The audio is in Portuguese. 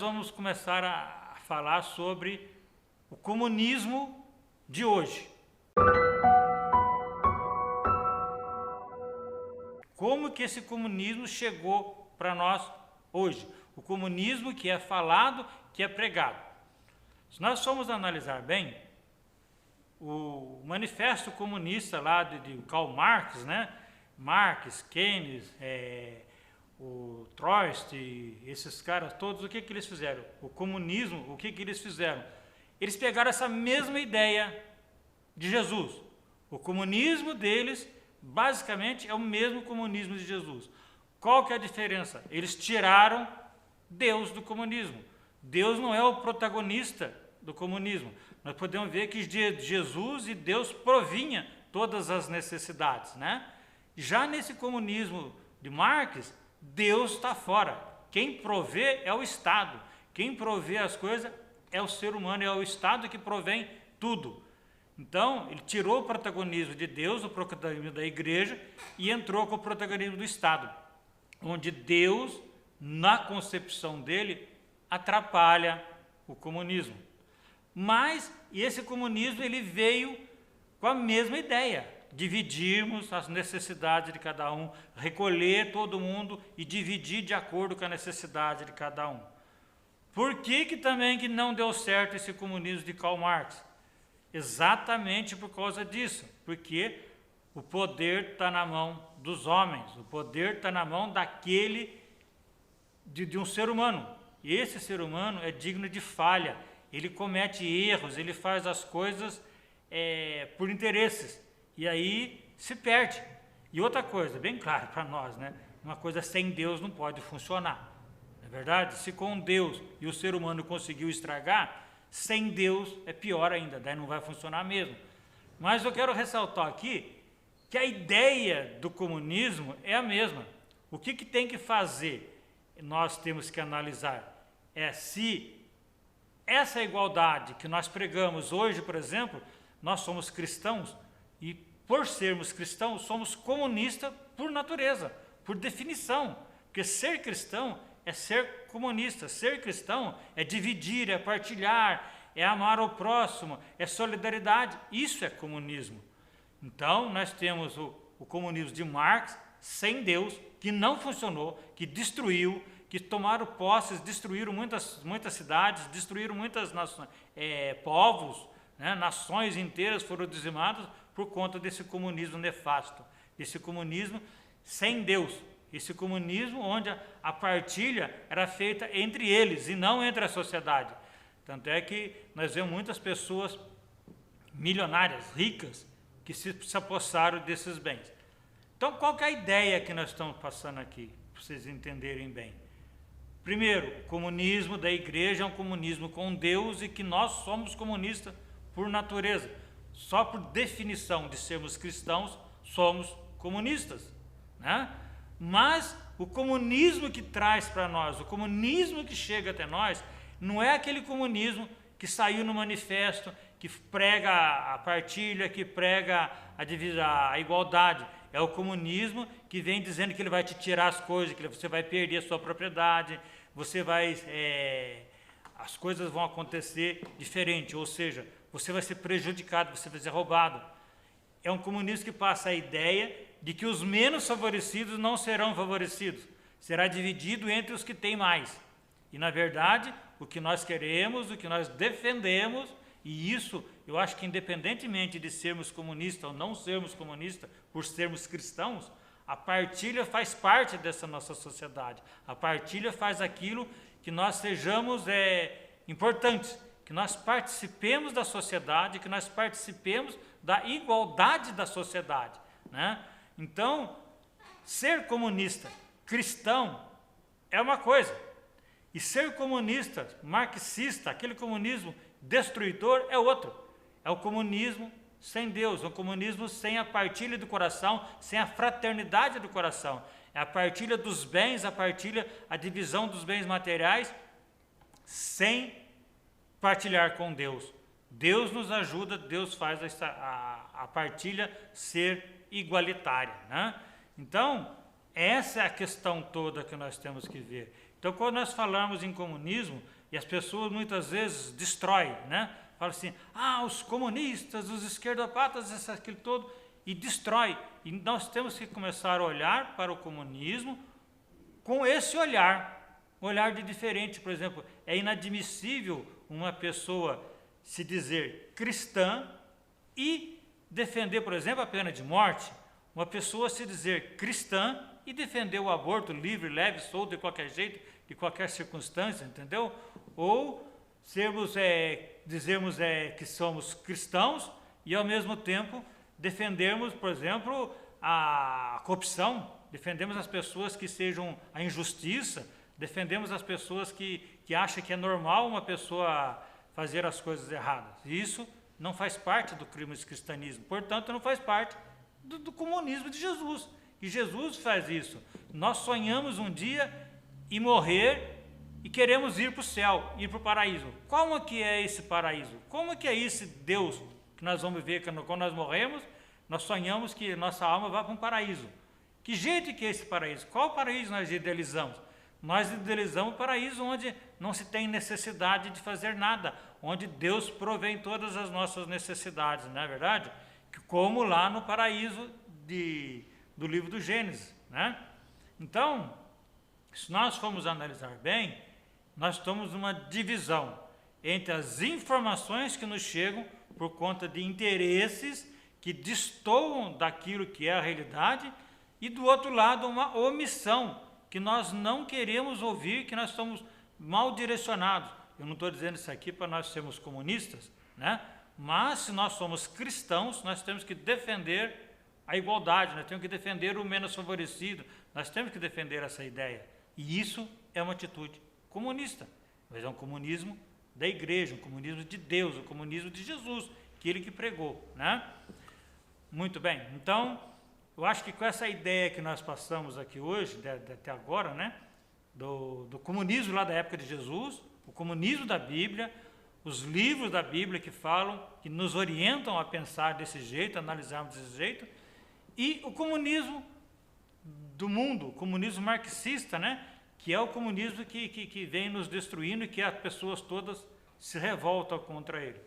vamos começar a falar sobre o comunismo de hoje. Como que esse comunismo chegou para nós hoje? O comunismo que é falado, que é pregado. Se nós formos analisar bem, o manifesto comunista lá de Karl Marx, né? Marx, Keynes, o Trotsky, esses caras todos, o que eles fizeram? O comunismo, o que eles fizeram? Eles pegaram essa mesma ideia de Jesus. O comunismo deles, basicamente, é o mesmo comunismo de Jesus. Qual que é a diferença? Eles tiraram Deus do comunismo. Deus não é o protagonista do comunismo. Nós podemos ver que Jesus e Deus provinha todas as necessidades, né? Já nesse comunismo de Marx, Deus está fora. Quem provê é o Estado. Quem provê as coisas é o ser humano, é o Estado que provém tudo. Então, ele tirou o protagonismo de Deus, o protagonismo da igreja, e entrou com o protagonismo do Estado, onde Deus, na concepção dele, atrapalha o comunismo. Mas esse comunismo ele veio com a mesma ideia, dividirmos as necessidades de cada um, recolher todo mundo e dividir de acordo com a necessidade de cada um. Por que também que não deu certo esse comunismo de Karl Marx? Exatamente por causa disso, porque o poder está na mão dos homens, o poder está na mão daquele, de um ser humano. E esse ser humano é digno de falha, ele comete erros, ele faz as coisas por interesses, e aí se perde. E outra coisa, bem claro para nós, né? Uma coisa sem Deus não pode funcionar, não é verdade? Se com Deus e o ser humano conseguiu estragar, sem Deus é pior ainda, daí não vai funcionar mesmo. Mas eu quero ressaltar aqui que a ideia do comunismo é a mesma. O que tem que fazer? Nós temos que analisar se essa igualdade que nós pregamos hoje, por exemplo, nós somos cristãos e por sermos cristãos somos comunistas por natureza, por definição, porque ser cristão é ser comunista, ser cristão é dividir, é partilhar, é amar o próximo, é solidariedade, isso é comunismo. Então, nós temos o comunismo de Marx, sem Deus, que não funcionou, que destruiu, que tomaram posses, destruíram muitas cidades, destruíram muitas povos, né? Nações inteiras foram dizimadas por conta desse comunismo nefasto, desse comunismo sem Deus. Esse comunismo onde a partilha era feita entre eles e não entre a sociedade. Tanto é que nós vemos muitas pessoas milionárias, ricas, que se apossaram desses bens. Então, qual que é a ideia que nós estamos passando aqui, para vocês entenderem bem? Primeiro, o comunismo da igreja é um comunismo com Deus e que nós somos comunistas por natureza. Só por definição de sermos cristãos, somos comunistas, né? Mas o comunismo que traz para nós, o comunismo que chega até nós, não é aquele comunismo que saiu no manifesto, que prega a partilha, que prega a igualdade. É o comunismo que vem dizendo que ele vai te tirar as coisas, que você vai perder a sua propriedade, as coisas vão acontecer diferente, ou seja, você vai ser prejudicado, você vai ser roubado. É um comunismo que passa a ideia de que os menos favorecidos não serão favorecidos, será dividido entre os que têm mais. E, na verdade, o que nós queremos, o que nós defendemos, e isso eu acho que independentemente de sermos comunistas ou não sermos comunistas, por sermos cristãos, a partilha faz parte dessa nossa sociedade. A partilha faz aquilo que nós sejamos importantes, que nós participemos da sociedade, que nós participemos da igualdade da sociedade, né? Então, ser comunista cristão é uma coisa, e ser comunista marxista, aquele comunismo destruidor, é outro. É o comunismo sem Deus, é o comunismo sem a partilha do coração, sem a fraternidade do coração. É a partilha dos bens, a divisão dos bens materiais, sem partilhar com Deus. Deus nos ajuda, Deus faz a partilha ser igualitária, né? Então, essa é a questão toda que nós temos que ver. Então, quando nós falamos em comunismo, e as pessoas muitas vezes destroem, né? Falam assim, os comunistas, os esquerdopatas, isso, aquilo todo, e destrói. E nós temos que começar a olhar para o comunismo com esse olhar de diferente. Por exemplo, é inadmissível uma pessoa se dizer cristã e defender, por exemplo, a pena de morte. Uma pessoa se dizer cristã e defender o aborto livre, leve, solto, de qualquer jeito, de qualquer circunstância, entendeu? Ou dizermos que somos cristãos e, ao mesmo tempo, defendermos, por exemplo, a corrupção, defendemos as pessoas que sejam a injustiça, defendemos as pessoas que acham que é normal uma pessoa fazer as coisas erradas. Isso não faz parte do cristianismo, portanto, não faz parte do comunismo de Jesus. E Jesus faz isso. Nós sonhamos um dia em morrer e queremos ir para o céu, ir para o paraíso. Como que é esse paraíso? Como que é esse Deus que nós vamos ver quando nós morremos? Nós sonhamos que nossa alma vai para um paraíso. Que jeito que é esse paraíso? Qual paraíso nós idealizamos? Nós idealizamos o paraíso onde não se tem necessidade de fazer nada, onde Deus provém todas as nossas necessidades, não é verdade? Como lá no paraíso do livro do Gênesis, né? Então, se nós formos analisar bem, nós estamos numa divisão entre as informações que nos chegam por conta de interesses que destoam daquilo que é a realidade, e do outro lado uma omissão que nós não queremos ouvir, que nós estamos mal direcionados. Eu não estou dizendo isso aqui para nós sermos comunistas, né? Mas se nós somos cristãos, nós temos que defender a igualdade, nós temos que defender o menos favorecido, nós temos que defender essa ideia. E isso é uma atitude comunista, mas é um comunismo da igreja, um comunismo de Deus, um comunismo de Jesus, que ele que pregou, né? Muito bem, então, eu acho que com essa ideia que nós passamos aqui hoje, até agora, né, do comunismo lá da época de Jesus, o comunismo da Bíblia, os livros da Bíblia que falam, que nos orientam a pensar desse jeito, a analisarmos desse jeito, e o comunismo do mundo, o comunismo marxista, né, que é o comunismo que vem nos destruindo e que as pessoas todas se revoltam contra ele.